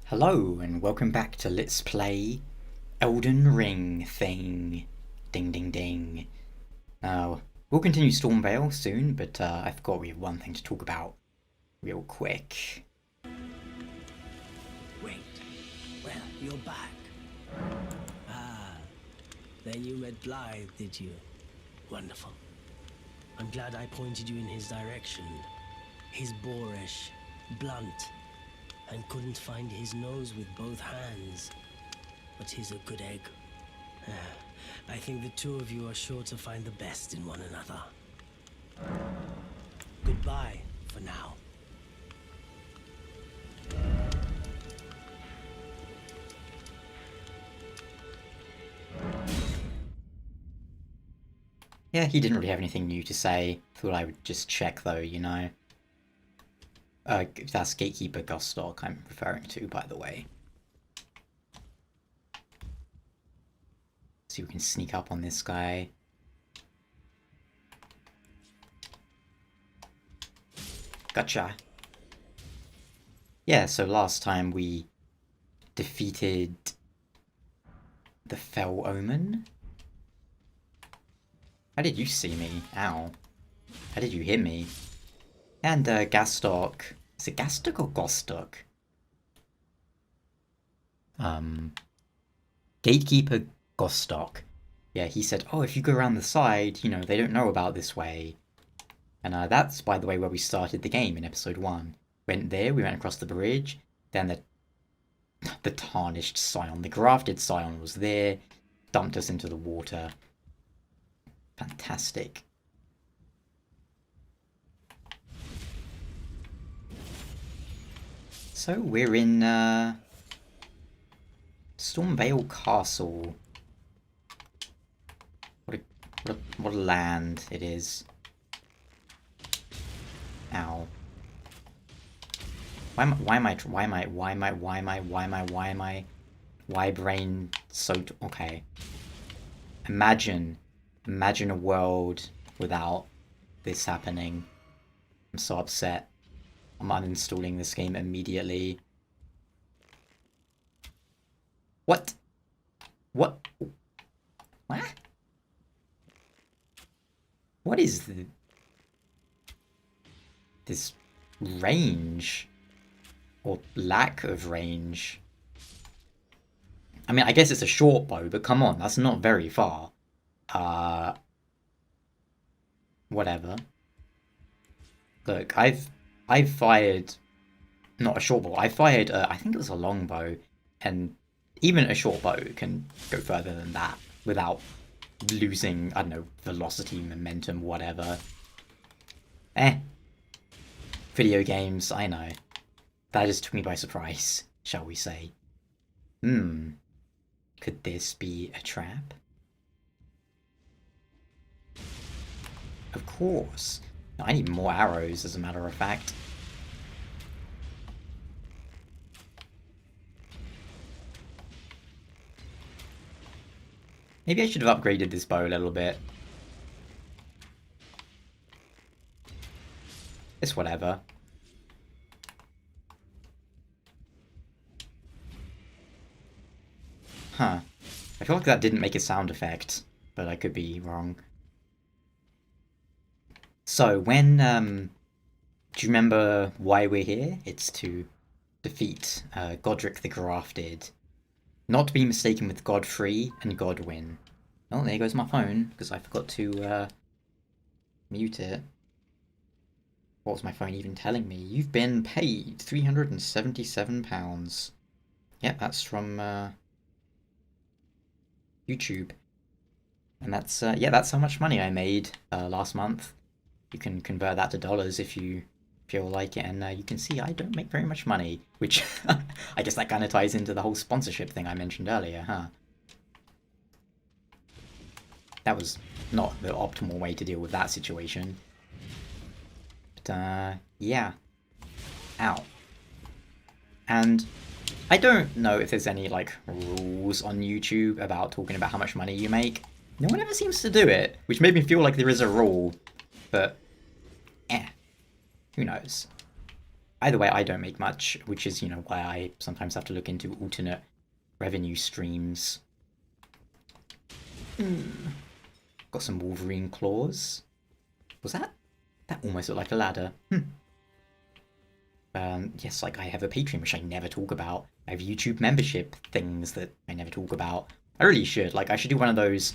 Hello and welcome back to Let's Play Elden Ring thing. Ding ding ding. Now, we'll continue Stormveil soon, but I forgot we have one thing to talk about real quick. Wait. Well, you're back. Ah, then you met Blythe, did you? Wonderful. I'm glad I pointed you in his direction. He's boorish, blunt, and couldn't find his nose with both hands. But he's a good egg. I think the two of you are sure to find the best in one another. Goodbye for now. Yeah, he didn't really have anything new to say. Thought I would just check though, you know. That's Gatekeeper Godrick I'm referring to, by the way. See if we can sneak up on this guy. Gotcha. Yeah, so last time we defeated the Fell Omen. How did you see me? Ow. How did you hit me? And Godrick. Is it Godrick or Godrick? Gatekeeper Godrick. Yeah, he said, oh, if you go around the side, you know, they don't know about this way. And that's, by the way, where we started the game in episode 1. Went there, we went across the bridge, then the tarnished scion, the grafted scion was there, dumped us into the water. Fantastic. So we're in Stormveil Castle. What a land it is. Ow. Why brain so okay. Imagine a world without this happening. I'm so upset. I'm uninstalling this game immediately. What? What? What? What is this range? Or lack of range? I mean, I guess it's a short bow, but come on, that's not very far. Whatever. Look, I've fired not a short bow. I fired I think it was a long bow, and even a short bow can go further than that without losing, I don't know, velocity, momentum, whatever. Video games, I know. That just took me by surprise, shall we say. Could this be a trap? Of course. I need more arrows, as a matter of fact. Maybe I should have upgraded this bow a little bit. It's whatever. Huh. I feel like that didn't make a sound effect, but I could be wrong. So, when, do you remember why we're here? It's to defeat Godrick the Grafted. Not to be mistaken with Godfrey and Godwyn. Oh, there goes my phone, because I forgot to mute it. What was my phone even telling me? You've been paid £377. Yep, that's from YouTube. And that's, yeah, that's how much money I made last month. You can convert that to dollars if you feel like it, and you can see I don't make very much money, which I guess that kind of ties into the whole sponsorship thing I mentioned earlier, huh? That was not the optimal way to deal with that situation. But, yeah. Ow. And I don't know if there's any, like, rules on YouTube about talking about how much money you make. No one ever seems to do it, which made me feel like there is a rule, but who knows? Either way, I don't make much, which is, why I sometimes have to look into alternate revenue streams. Got some Wolverine claws. Was that? That almost looked like a ladder. Yes, like I have a Patreon, which I never talk about. I have YouTube membership things that I never talk about. I really should. Like, I should do one of those.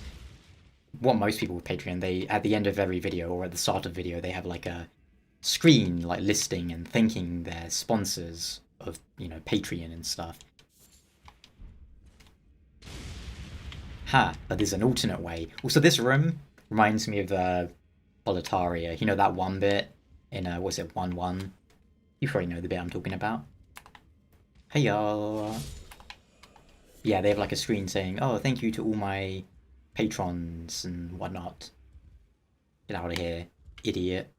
What most people with Patreon, they at the end of every video or at the start of video, they have like a screen like listing and thanking their sponsors of Patreon and stuff. But there's an alternate way. Also, this room reminds me of Boletaria. You know that one bit in what's it 1-1? You probably know the bit I'm talking about. Hey y'all. Yeah, they have like a screen saying, "Oh, thank you to all my patrons and whatnot." Get out of here, idiot.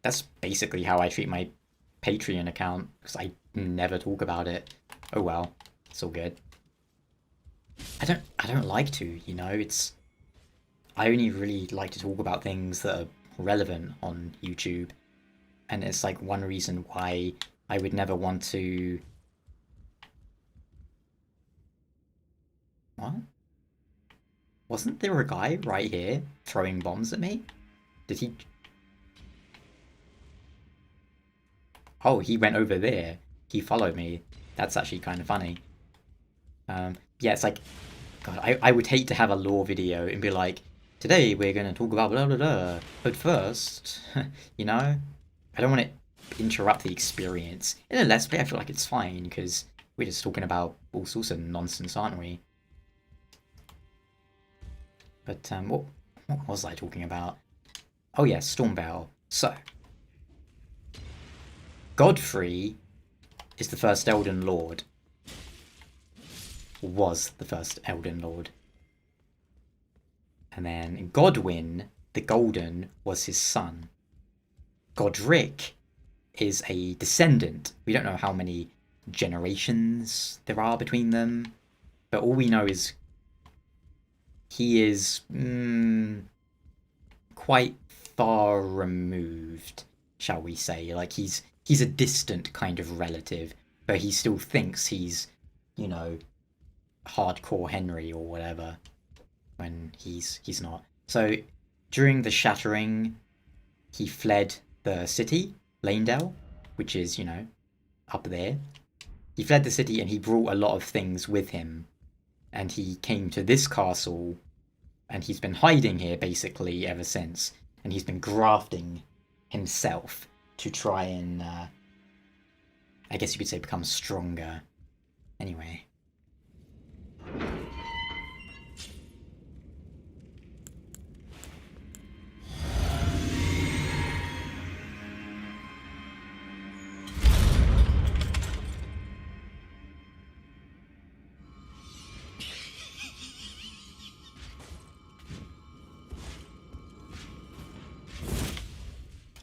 That's basically how I treat my Patreon account, because I never talk about it. Oh well, it's all good. I don't like to, it's I only really like to talk about things that are relevant on YouTube. And it's like one reason why I would never want to. What? Wasn't there a guy right here throwing bombs at me? Did he? Oh, he went over there. He followed me. That's actually kind of funny. Yeah, it's like, God, I would hate to have a lore video and be like, today we're going to talk about blah blah blah, but first, I don't want to interrupt the experience. In a Let's Play, I feel like it's fine, because we're just talking about all sorts of nonsense, aren't we? But, what was I talking about? Oh yeah, Stormveil. So, Godfrey is the first Elden Lord. Was the first Elden Lord. And then Godwyn, the Golden, was his son. Godrick is a descendant. We don't know how many generations there are between them, but all we know is he is quite far removed, shall we say. Like, he's a distant kind of relative, but he still thinks he's, hardcore Henry or whatever, when he's not. So during the Shattering, he fled the city, Lanedale, which is, up there. He fled the city and he brought a lot of things with him. And he came to this castle, and he's been hiding here basically ever since. And he's been grafting himself to try and, I guess you could say, become stronger. Anyway.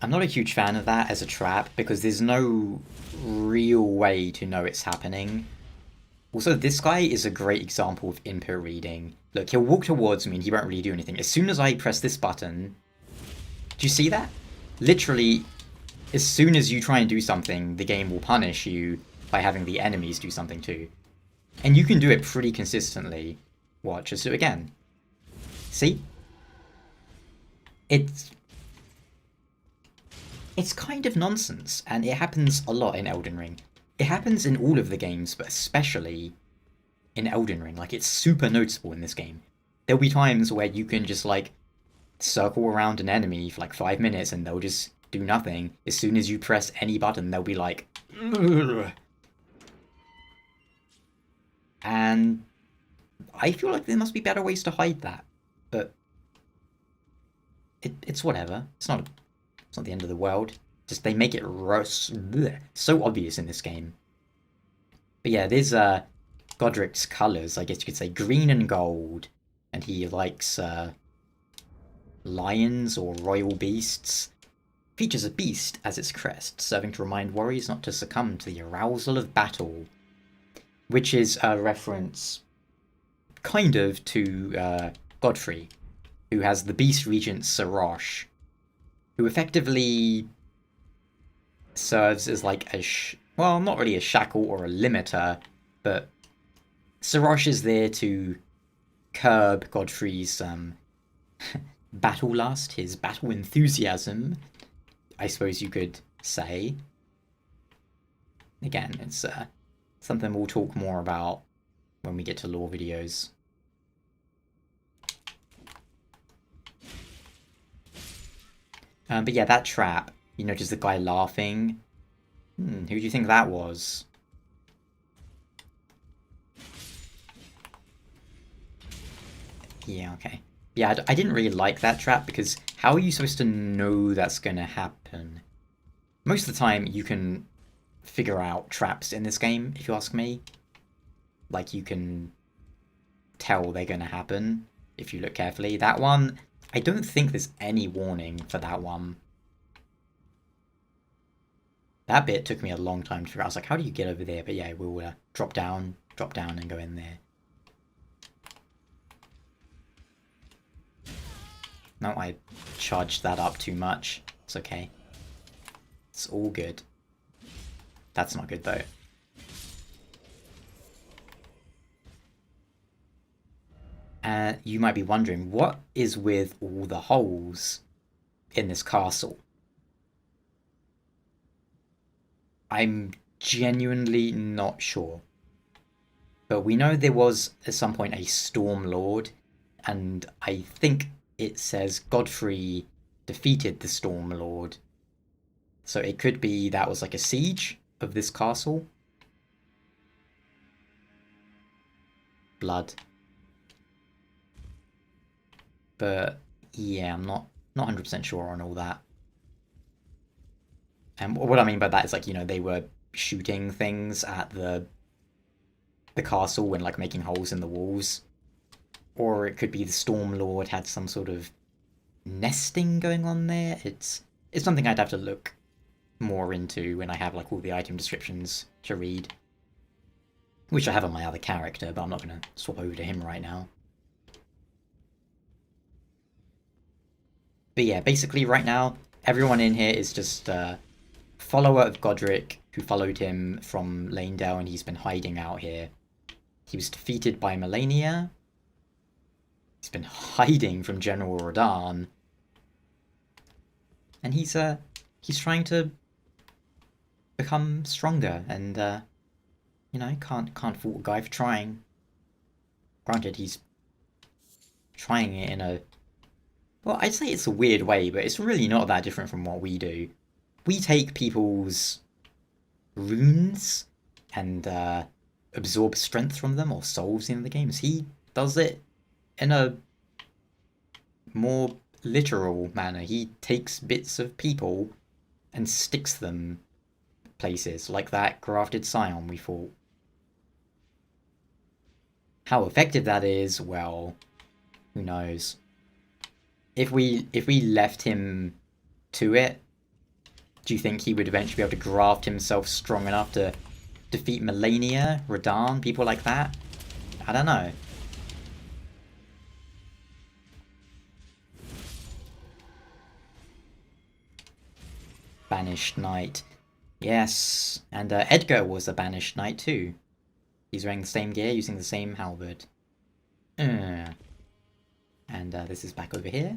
I'm not a huge fan of that as a trap, because there's no real way to know it's happening. Also, this guy is a great example of input reading. Look, he'll walk towards me and he won't really do anything. As soon as I press this button... Do you see that? Literally, as soon as you try and do something, the game will punish you by having the enemies do something too. And you can do it pretty consistently. Watch, let's do it again. See? It's kind of nonsense, and it happens a lot in Elden Ring. It happens in all of the games, but especially in Elden Ring. Like, it's super noticeable in this game. There'll be times where you can just, like, circle around an enemy for, like, 5 minutes, and they'll just do nothing. As soon as you press any button, they'll be like... Ugh. And I feel like there must be better ways to hide that. But it's whatever. It's not the end of the world. Just they make it so obvious in this game. But yeah, there's Godrick's colours, I guess you could say, green and gold. And he likes lions or royal beasts. Features a beast as its crest, serving to remind warriors not to succumb to the arousal of battle. Which is a reference kind of to Godfrey, who has the Beast Regent Sarosh, who effectively serves as like well, not really a shackle or a limiter, but Sarosh is there to curb Godfrey's battle lust, his battle enthusiasm, I suppose you could say. Again, it's something we'll talk more about when we get to lore videos. But yeah, that trap, you notice the guy laughing. Who do you think that was? Yeah, okay. Yeah, I didn't really like that trap because how are you supposed to know that's going to happen? Most of the time, you can figure out traps in this game, if you ask me. Like, you can tell they're going to happen if you look carefully. That one, I don't think there's any warning for that one. That bit took me a long time to figure out. I was like, how do you get over there? But yeah, we'll drop down, and go in there. No, I charged that up too much. It's okay. It's all good. That's not good, though. You might be wondering, what is with all the holes in this castle? I'm genuinely not sure. But we know there was, at some point, a Storm Lord, and I think it says Godfrey defeated the Storm Lord. So it could be that was like a siege of this castle. Blood. But yeah, I'm not 100% sure on all that. And what I mean by that is, like, you know, they were shooting things at the castle and like making holes in the walls. Or it could be the Storm Lord had some sort of nesting going on there. It's something I'd have to look more into when I have like all the item descriptions to read. Which I have on my other character, but I'm not going to swap over to him right now. But yeah, basically right now, everyone in here is just a follower of Godrick, who followed him from Lanedale, and he's been hiding out here. He was defeated by Melania. He's been hiding from General Radahn. And he's trying to become stronger, and you know, can't fault a guy for trying. Granted, he's trying it in a, well, I'd say it's a weird way, but it's really not that different from what we do. We take people's runes and absorb strength from them, or souls in the games. He does it in a more literal manner. He takes bits of people and sticks them places, like that grafted scion we fought. How effective that is, well, who knows. If we left him to it, do you think he would eventually be able to graft himself strong enough to defeat Melania, Radahn, people like that? I don't know. Banished Knight. Yes, and Edgar was a Banished Knight too. He's wearing the same gear, using the same halberd. And this is back over here.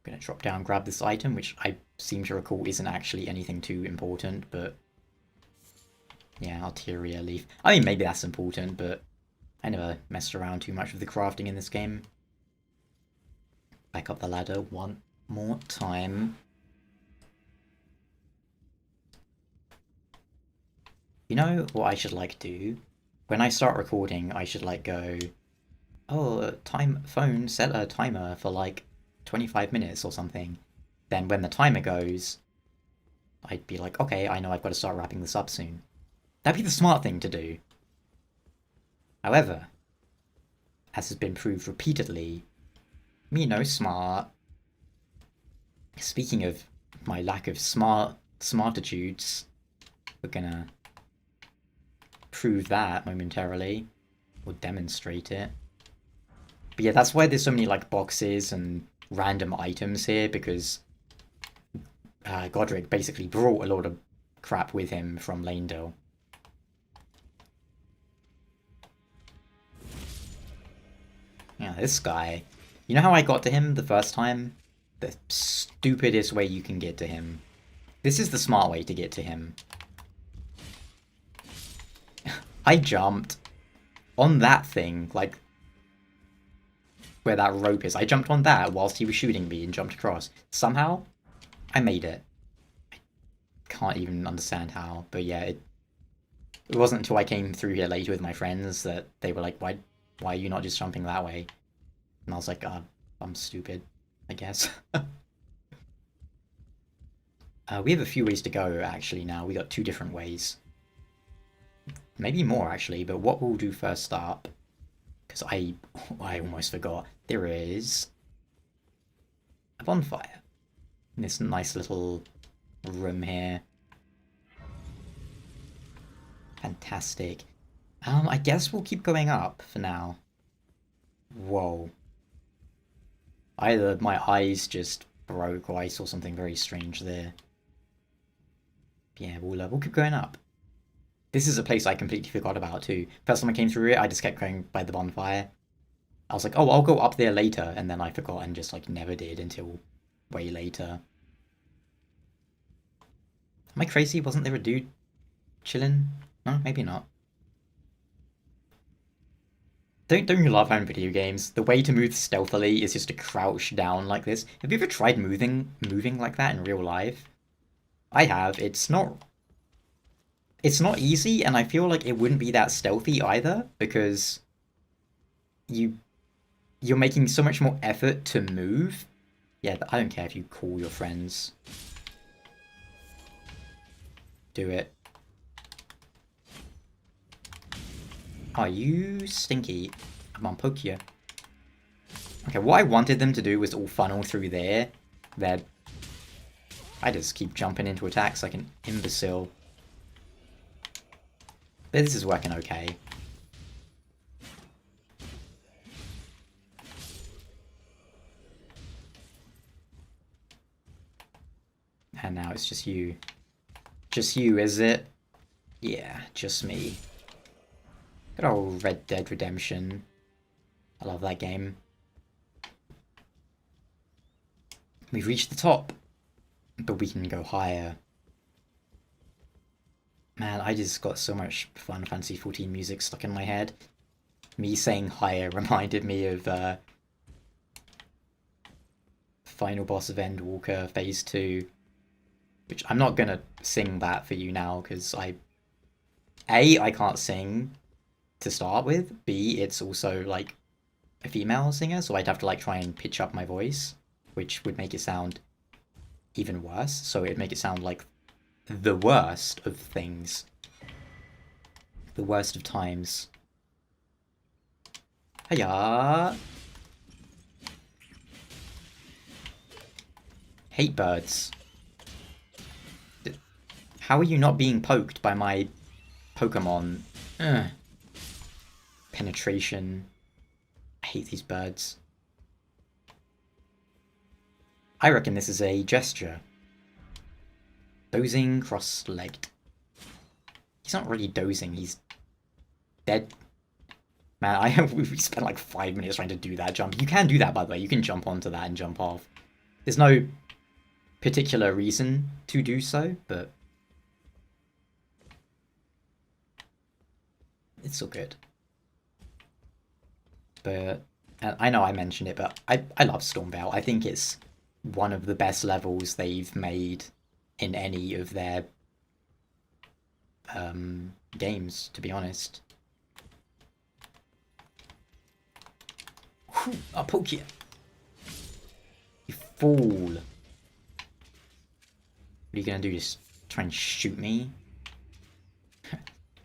I'm gonna drop down, grab this item, which I seem to recall isn't actually anything too important, but yeah, Arteria Leaf. I mean, maybe that's important, but I never messed around too much with the crafting in this game. Back up the ladder one more time. You know what I should like do? When I start recording, I should like go, oh, phone, set a timer for like 25 minutes or something. Then when the timer goes, I'd be like, okay, I know I've got to start wrapping this up soon. That'd be the smart thing to do. However, as has been proved repeatedly, me no smart. Speaking of my lack of smartitudes, we're gonna prove that momentarily, or demonstrate it. But yeah, that's why there's so many like boxes and random items here, because Godrick basically brought a lot of crap with him from Lanedale. Yeah, this guy. You know how I got to him the first time? The stupidest way you can get to him. This is the smart way to get to him. I jumped on that thing, like where that rope is. I jumped on that whilst he was shooting me and jumped across. Somehow, I made it. I can't even understand how, but yeah, it wasn't until I came through here later with my friends that they were like, why are you not just jumping that way? And I was like, I'm stupid, I guess. We have a few ways to go, actually, now. We got 2 different ways. Maybe more, actually, but what we'll do first up, because I almost forgot, there is a bonfire in this nice little room here. Fantastic. I guess we'll keep going up for now. Whoa. Either my eyes just broke or I saw something very strange there. Yeah, we'll keep going up. This is a place I completely forgot about too. First time I came through it, I just kept going by the bonfire. I was like, oh, I'll go up there later, and then I forgot and just like never did until way later. Am I crazy? Wasn't there a dude chilling? No, maybe not. Don't you love how in video games, the way to move stealthily is just to crouch down like this? Have you ever tried moving like that in real life? I have. It's not easy, and I feel like it wouldn't be that stealthy either, because you're making so much more effort to move. Yeah, I don't care if you call your friends. Do it. Are you stinky? Come on, poke you. Okay, what I wanted them to do was all funnel through there. I just keep jumping into attacks like an imbecile. But this is working okay. And now it's just you. Just you, is it? Yeah, just me. Good old Red Dead Redemption. I love that game. We've reached the top, but we can go higher. Man, I just got so much Final Fantasy XIV music stuck in my head. Me saying higher reminded me of final boss of Endwalker Phase 2. Which I'm not gonna sing that for you now, because I can't sing to start with. B, it's also like a female singer, so I'd have to like try and pitch up my voice, which would make it sound even worse. So it'd make it sound like the worst of things. The worst of times. Hiya! Hate birds. How are you not being poked by my Pokemon? Ugh. Penetration. I hate these birds. I reckon this is a gesture. Dozing cross-legged. He's not really dozing, he's dead. Man, we spent like 5 minutes trying to do that jump. You can do that, by the way. You can jump onto that and jump off. There's no particular reason to do so, but it's all good. But I know I mentioned it, but I love Stormveil. I think it's one of the best levels they've made in any of their games, to be honest. Whew, I'll poke you. You fool. What are you gonna do? Just try and shoot me?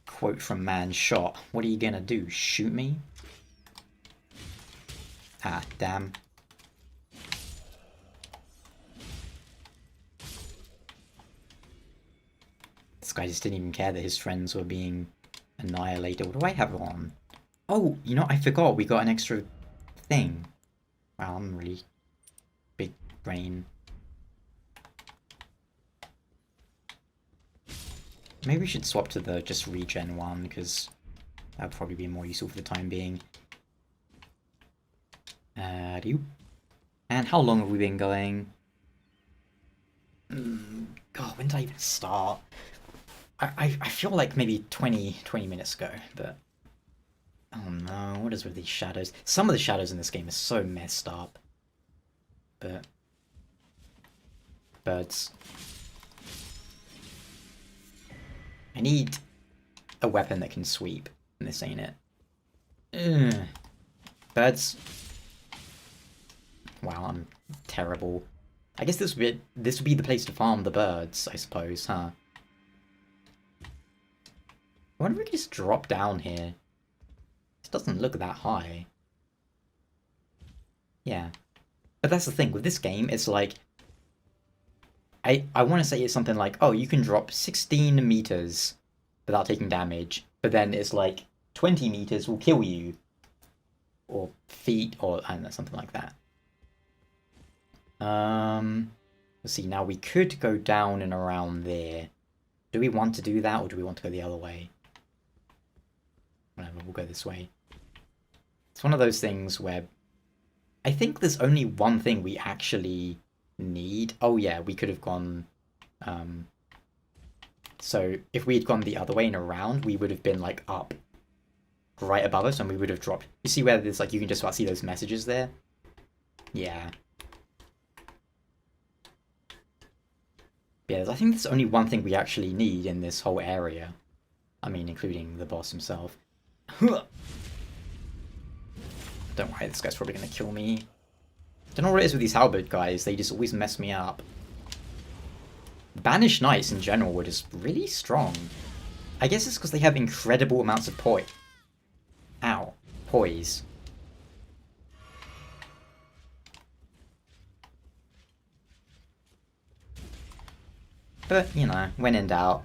Quote from Man Shot. What are you gonna do? Shoot me? Ah, damn. This guy just didn't even care that his friends were being Annihilator. What do I have on? Oh, you know, I forgot we got an extra thing. Wow, I'm really big brain. Maybe we should swap to the just regen one, because that would probably be more useful for the time being. And how long have we been going? God, when did I even start? I feel like maybe 20 minutes ago, but... Oh no, what is with these shadows? Some of the shadows in this game are so messed up. But... Birds. I need a weapon that can sweep, and this ain't it. Ugh. Birds. Wow, I'm terrible. I guess this would be the place to farm the birds, I suppose, huh? I wonder if we could just drop down here. This doesn't look that high. Yeah. But that's the thing, with this game, it's like... I want to say it's something like, oh, you can drop 16 meters without taking damage, but then it's like 20 meters will kill you. Or feet, or I don't know, something like that. Let's see, now we could go down and around there. Do we want to do that, or do we want to go the other way? Whatever, we'll go this way. It's one of those things where I think there's only one thing we actually need. Oh yeah, we could have gone... So if we had gone the other way and around, we would have been like up right above us, and we would have dropped. You see where there's like, you can just about see those messages there? Yeah. Yeah, I think there's only one thing we actually need in this whole area. I mean, including the boss himself. Don't worry, this guy's probably gonna kill me. Don't know what it is with these halberd guys, they just always mess me up. Banished knights in general were just really strong. I guess it's because they have incredible amounts of poise. Ow. Poise. But, you know, when in doubt,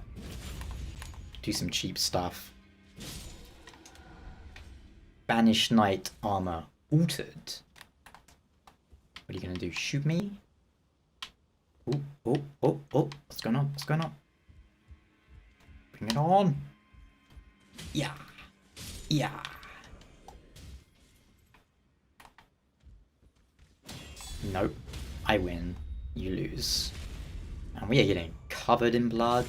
do some cheap stuff. Banished Knight armor altered. What are you gonna do? Shoot me? Oh, oh, oh, oh. What's going on? What's going on? Bring it on. Yeah. Yeah. Nope. I win. You lose. And we are getting covered in blood.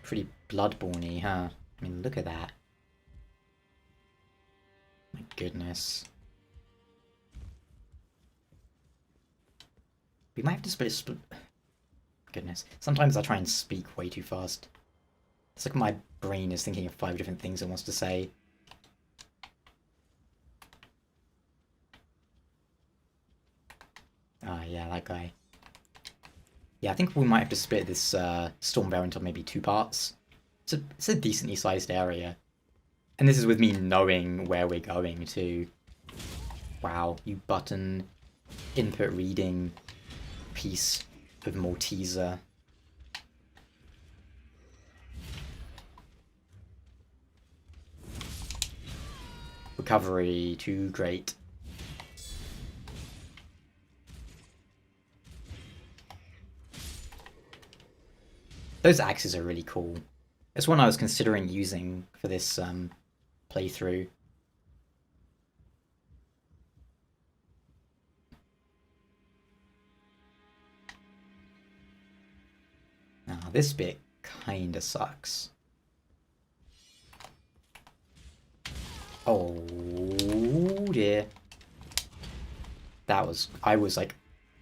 Pretty bloodborne-y, huh? I mean, look at that. My goodness. We might have to split. Goodness. Sometimes I try and speak way too fast. It's like my brain is thinking of 5 different things it wants to say. Ah, yeah, that guy. Yeah, I think we might have to split this Stormveil into maybe 2 parts. It's a decently sized area. And this is with me knowing where we're going to. Wow, you button input reading piece of Malteser. Recovery, too great. Those axes are really cool. It's one I was considering using for this playthrough. Now, this bit kinda sucks. Oh dear. I was like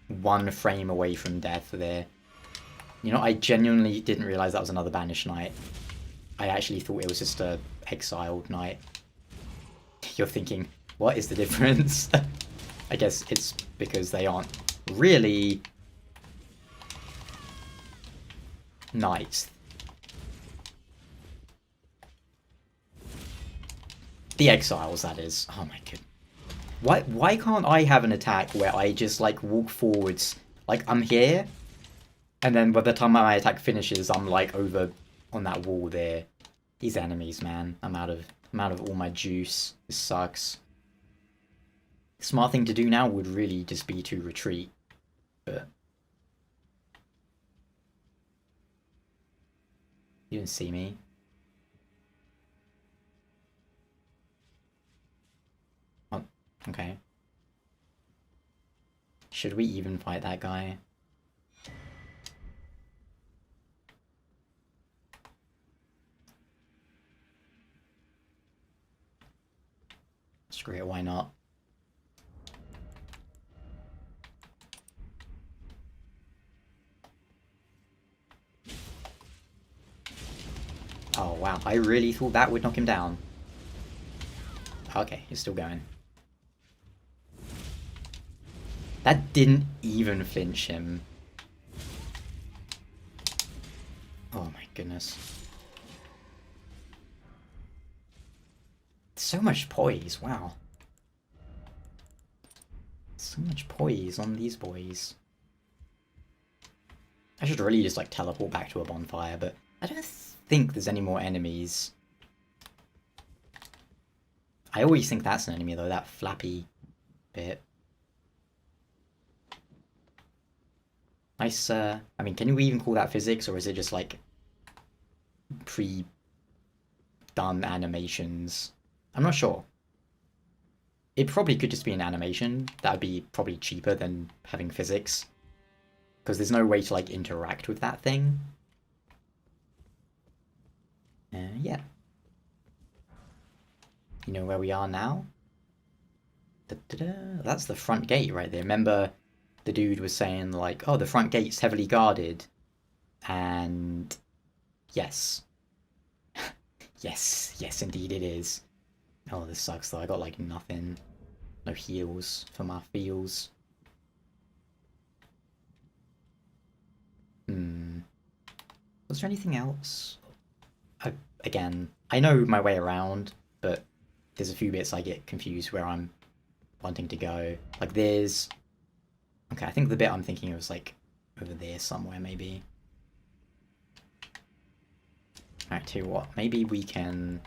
1 frame away from death there. You know, I genuinely didn't realize that was another banished knight. I actually thought it was just a exiled knight. You're thinking, what is the difference? I guess it's because they aren't really knights. The exiles, that is. Oh my god. Why can't I have an attack where I just like walk forwards, like I'm here, and then by the time my attack finishes, I'm like over on that wall there. These enemies, man. I'm out of all my juice. This sucks. The smart thing to do now would really just be to retreat, but you didn't see me. Oh, okay. Should we even fight that guy? Screw it, why not? Oh wow, I really thought that would knock him down. Okay, he's still going. That didn't even flinch him. Oh my goodness. So much poise, wow. So much poise on these boys. I should really just like teleport back to a bonfire, but I don't think there's any more enemies. I always think that's an enemy though, that flappy bit. Nice, I mean, can we even call that physics, or is it just like pre-done animations? I'm not sure. It probably could just be an animation. That would be probably cheaper than having physics. Because there's no way to like interact with that thing. Yeah. You know where we are now? Da-da-da. That's the front gate right there. Remember the dude was saying like, oh, the front gate's heavily guarded. And yes. yes indeed it is. Oh, this sucks though. I got like nothing. No heals for my feels. Was there anything else? Again, I know my way around, but there's a few bits I get confused where I'm wanting to go. Like there's... Okay, I think the bit I'm thinking of is like over there somewhere, maybe. Alright, tell you what, maybe we can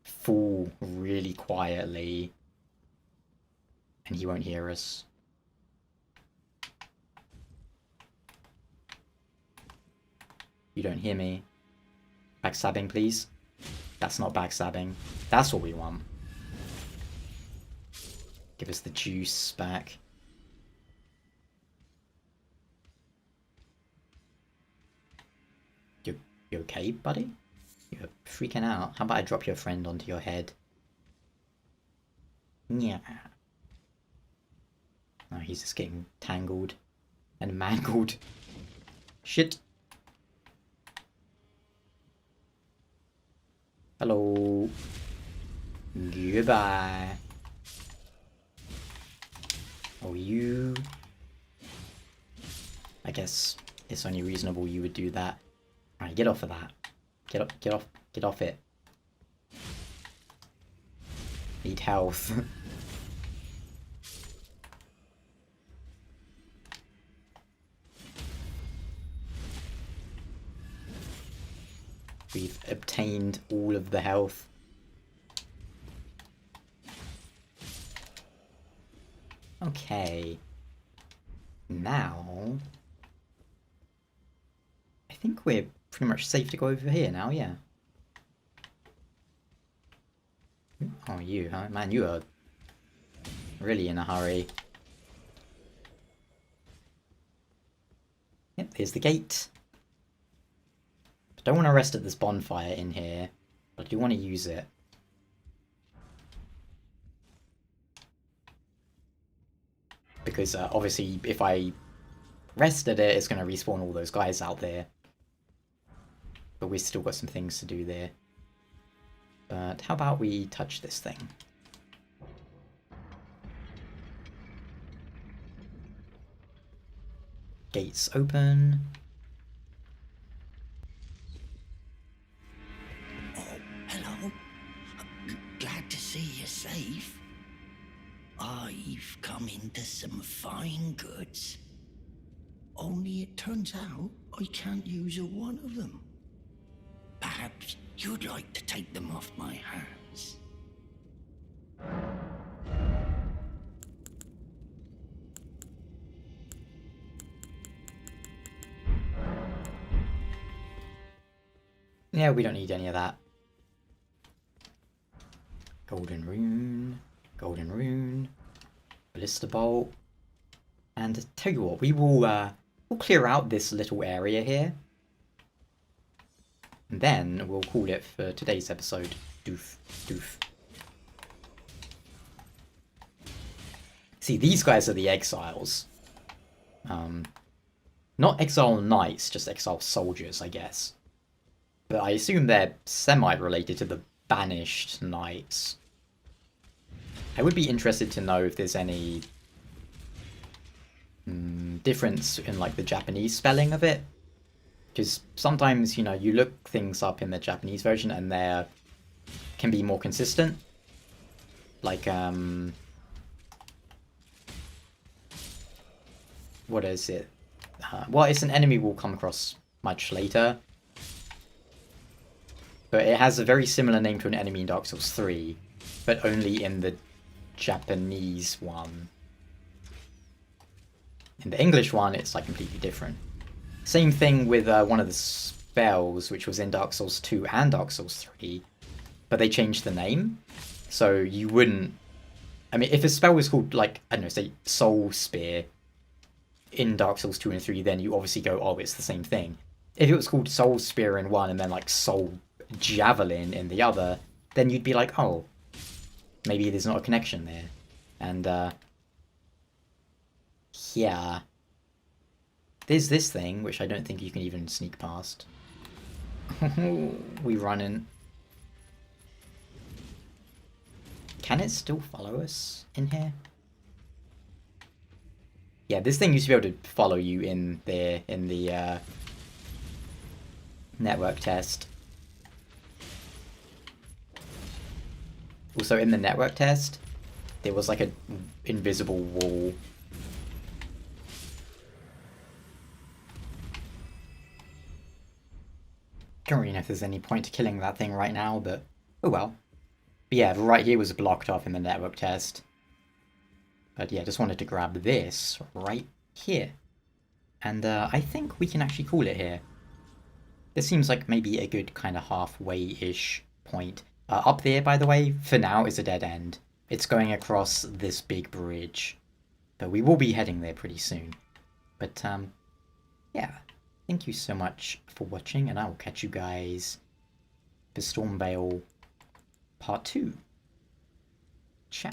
fall really quietly and he won't hear us. You don't hear me. Backstabbing, please. That's not backstabbing. That's what we want. Give us the juice back. You okay, buddy? You're freaking out. How about I drop your friend onto your head? Yeah. Oh, he's just getting tangled and mangled. Shit. Hello. Goodbye. Oh, you... I guess it's only reasonable you would do that. Alright, get off of that. Get off it. Need health. We've obtained all of the health. Okay. Now... I think we're pretty much safe to go over here now, yeah. Oh, you, huh? Man, you are really in a hurry. Yep, here's the gate. I don't want to rest at this bonfire in here, but I do want to use it. Because obviously if I rest at it, it's going to respawn all those guys out there. But we've still got some things to do there. But how about we touch this thing? Gates open. Oh, hello. Glad to see you, sir. into some fine goods. Only it turns out I can't use a one of them. Perhaps you'd like to take them off my hands. Yeah, we don't need any of that. Golden rune, ballista bolt, and tell you what, we'll clear out this little area here, and then we'll call it for today's episode. Doof, doof. See, these guys are the exiles. Not exile knights, just exile soldiers, I guess. But I assume they're semi-related to the banished knights. I would be interested to know if there's any difference in like the Japanese spelling of it. Because sometimes, you know, you look things up in the Japanese version and they can be more consistent. Like, what is it? Well, it's an enemy we'll come across much later. But it has a very similar name to an enemy in Dark Souls 3, but only in the Japanese one. In the English one, it's like completely different. Same thing with one of the spells, which was in Dark Souls 2 and Dark Souls 3, but they changed the name. So you wouldn't... I mean, if a spell was called, like, I don't know, say, Soul Spear in Dark Souls 2 and 3, then you obviously go, oh, it's the same thing. If it was called Soul Spear in one and then, like, Soul Javelin in the other, then you'd be like, oh, maybe there's not a connection there. And yeah, there's this thing which I don't think you can even sneak past. We run in. Can it still follow us in here? Yeah, this thing used to be able to follow you in there in the network test. Also, in the network test, there was like an invisible wall. Don't really know if there's any point to killing that thing right now, but oh well. But yeah, right here was blocked off in the network test. But yeah, just wanted to grab this right here. And I think we can actually call it here. This seems like maybe a good kind of halfway-ish point. Up there, by the way, for now, is a dead end. It's going across this big bridge. But we will be heading there pretty soon. But, yeah. Thank you so much for watching, and I will catch you guys for Stormveil Part 2. Ciao.